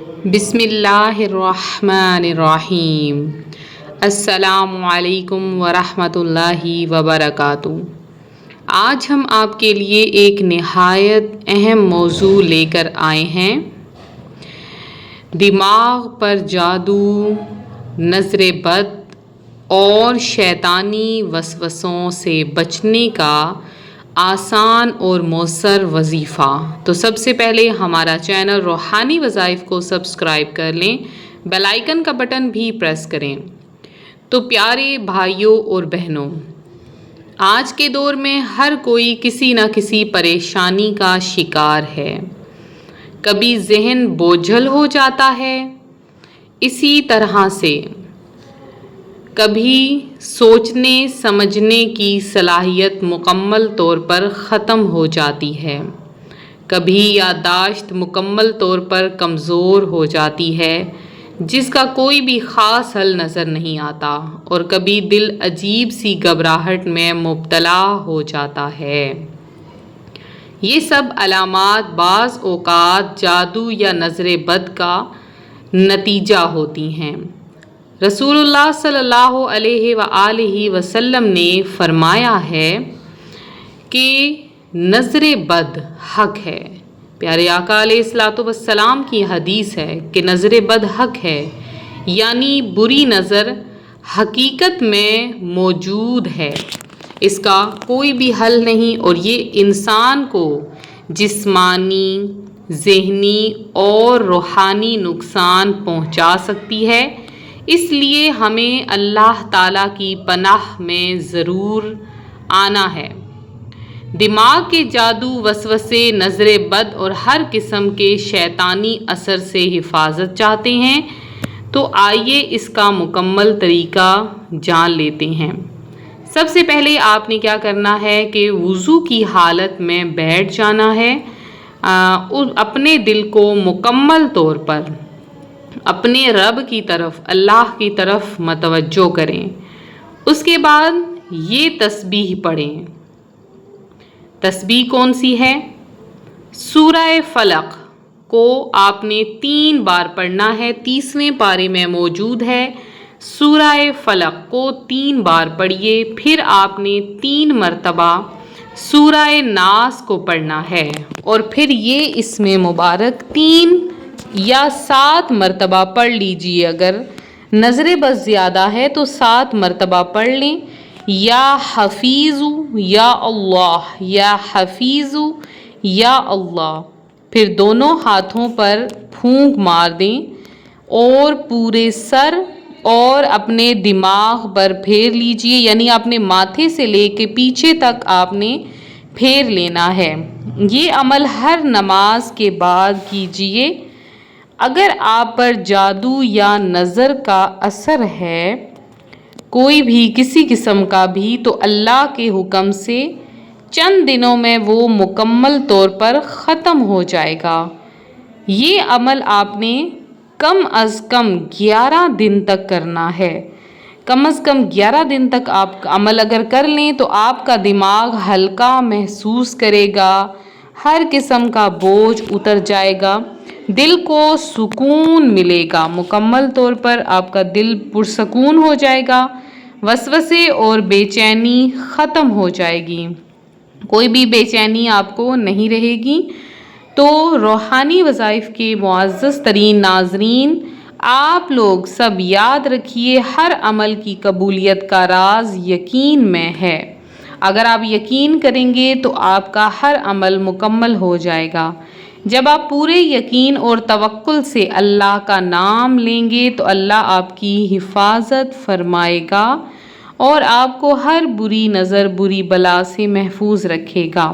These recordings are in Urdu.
بسم اللہ الرحمن الرحیم۔ السلام علیکم ورحمۃ اللہ وبرکاتہ۔ آج ہم آپ کے لیے ایک نہایت اہم موضوع لے کر آئے ہیں۔ دماغ پر جادو، نظر بد اور شیطانی وسوسوں سے بچنے کا آسان اور مؤثر وظیفہ۔ تو سب سے پہلے ہمارا چینل روحانی وظائف کو سبسکرائب کر لیں، بیل آئیکن کا بٹن بھی پریس کریں۔ تو پیارے بھائیوں اور بہنوں، آج کے دور میں ہر کوئی کسی نہ کسی پریشانی کا شکار ہے۔ کبھی ذہن بوجھل ہو جاتا ہے، اسی طرح سے کبھی سوچنے سمجھنے کی صلاحیت مکمل طور پر ختم ہو جاتی ہے، کبھی یادداشت مکمل طور پر کمزور ہو جاتی ہے جس کا کوئی بھی خاص حل نظر نہیں آتا، اور کبھی دل عجیب سی گھبراہٹ میں مبتلا ہو جاتا ہے۔ یہ سب علامات بعض اوقات جادو یا نظر بد کا نتیجہ ہوتی ہیں۔ رسول اللہ صلی اللہ علیہ وآلہ وسلم نے فرمایا ہے کہ نظر بد حق ہے۔ پیارے آقا علیہ الصلوۃ والسلام کی حدیث ہے کہ نظر بد حق ہے، یعنی بری نظر حقیقت میں موجود ہے، اس کا کوئی بھی حل نہیں، اور یہ انسان کو جسمانی، ذہنی اور روحانی نقصان پہنچا سکتی ہے۔ اس لیے ہمیں اللہ تعالیٰ کی پناہ میں ضرور آنا ہے۔ دماغ کے جادو، وسوسے، نظر بد اور ہر قسم کے شیطانی اثر سے حفاظت چاہتے ہیں تو آئیے اس کا مکمل طریقہ جان لیتے ہیں۔ سب سے پہلے آپ نے کیا کرنا ہے کہ وضو کی حالت میں بیٹھ جانا ہے، اپنے دل کو مکمل طور پر اپنے رب کی طرف، اللہ کی طرف متوجہ کریں۔ اس کے بعد یہ تسبیح پڑھیں۔ تسبیح کون سی ہے؟ سورہ فلق کو آپ نے 3 بار پڑھنا ہے، 30ویں پارے میں موجود ہے۔ سورہ فلق کو 3 بار پڑھیے، پھر آپ نے 3 مرتبہ سورہ ناس کو پڑھنا ہے، اور پھر یہ اسم مبارک 3 یا 7 مرتبہ پڑھ لیجیے۔ اگر نظر بد زیادہ ہے تو 7 مرتبہ پڑھ لیں۔ یا حفیظ یا اللہ، یا حفیظ یا اللہ، پھر دونوں ہاتھوں پر پھونک مار دیں اور پورے سر اور اپنے دماغ پر پھیر لیجیے، یعنی اپنے ماتھے سے لے کے پیچھے تک آپ نے پھیر لینا ہے۔ یہ عمل ہر نماز کے بعد کیجیے۔ اگر آپ پر جادو یا نظر کا اثر ہے، کوئی بھی کسی قسم کا بھی، تو اللہ کے حکم سے چند دنوں میں وہ مکمل طور پر ختم ہو جائے گا۔ یہ عمل آپ نے کم از کم 11 دن تک کرنا ہے۔ کم از کم 11 دن تک آپ عمل اگر کر لیں تو آپ کا دماغ ہلکا محسوس کرے گا، ہر قسم کا بوجھ اتر جائے گا، دل کو سکون ملے گا، مکمل طور پر آپ کا دل پرسکون ہو جائے گا، وسوسے اور بے چینی ختم ہو جائے گی، کوئی بھی بے چینی آپ کو نہیں رہے گی۔ تو روحانی وظائف کے معزز ترین ناظرین، آپ لوگ سب یاد رکھیے، ہر عمل کی قبولیت کا راز یقین میں ہے۔ اگر آپ یقین کریں گے تو آپ کا ہر عمل مکمل ہو جائے گا۔ جب آپ پورے یقین اور توکل سے اللہ کا نام لیں گے تو اللہ آپ کی حفاظت فرمائے گا اور آپ کو ہر بری نظر، بری بلا سے محفوظ رکھے گا۔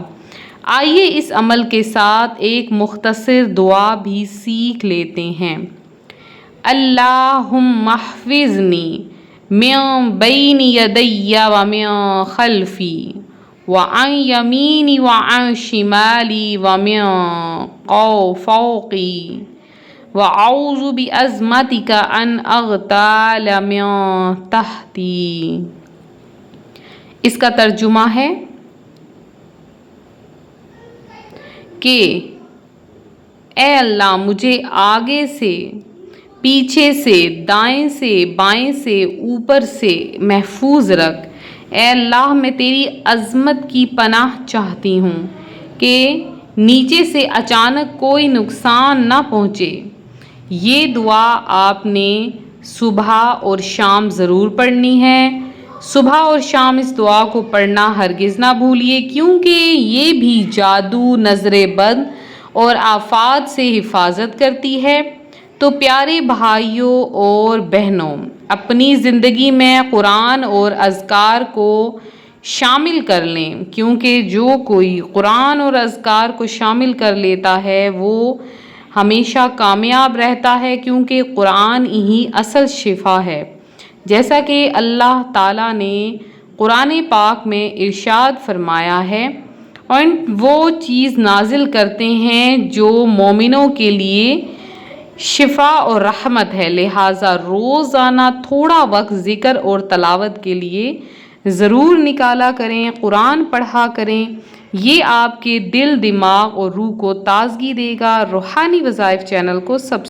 آئیے اس عمل کے ساتھ ایک مختصر دعا بھی سیکھ لیتے ہیں۔ اللہم احفظنی من بین یدی ومن خلفی وعن یمینی وعن شمالی ومن فوقی وَأَعُوذُ بِعَظْمَتِكَ أَنْ أَغْتَالَ مِن تَحْتِي۔ اس کا ترجمہ ہے کہ اے اللہ مجھے آگے سے، پیچھے سے، دائیں سے، بائیں سے، اوپر سے محفوظ رکھ۔ اے اللہ میں تیری عظمت کی پناہ چاہتی ہوں کہ نیچے سے اچانک کوئی نقصان نہ پہنچے۔ یہ دعا آپ نے صبح اور شام ضرور پڑھنی ہے۔ صبح اور شام اس دعا کو پڑھنا ہرگز نہ بھولیے، کیونکہ یہ بھی جادو، نظر بد اور آفات سے حفاظت کرتی ہے۔ تو پیارے بھائیوں اور بہنوں، اپنی زندگی میں قرآن اور اذکار کو شامل کر لیں، کیونکہ جو کوئی قرآن اور اذکار کو شامل کر لیتا ہے وہ ہمیشہ کامیاب رہتا ہے، کیونکہ قرآن ہی اصل شفا ہے۔ جیسا کہ اللہ تعالیٰ نے قرآن پاک میں ارشاد فرمایا ہے، اور وہ چیز نازل کرتے ہیں جو مومنوں کے لیے شفا اور رحمت ہے، لہٰذا روزانہ تھوڑا وقت ذکر اور تلاوت کے لیے ضرور نکالا کریں، قرآن پڑھا کریں۔ یہ آپ کے دل، دماغ اور روح کو تازگی دے گا۔ روحانی وظائف چینل کو سبسکرائب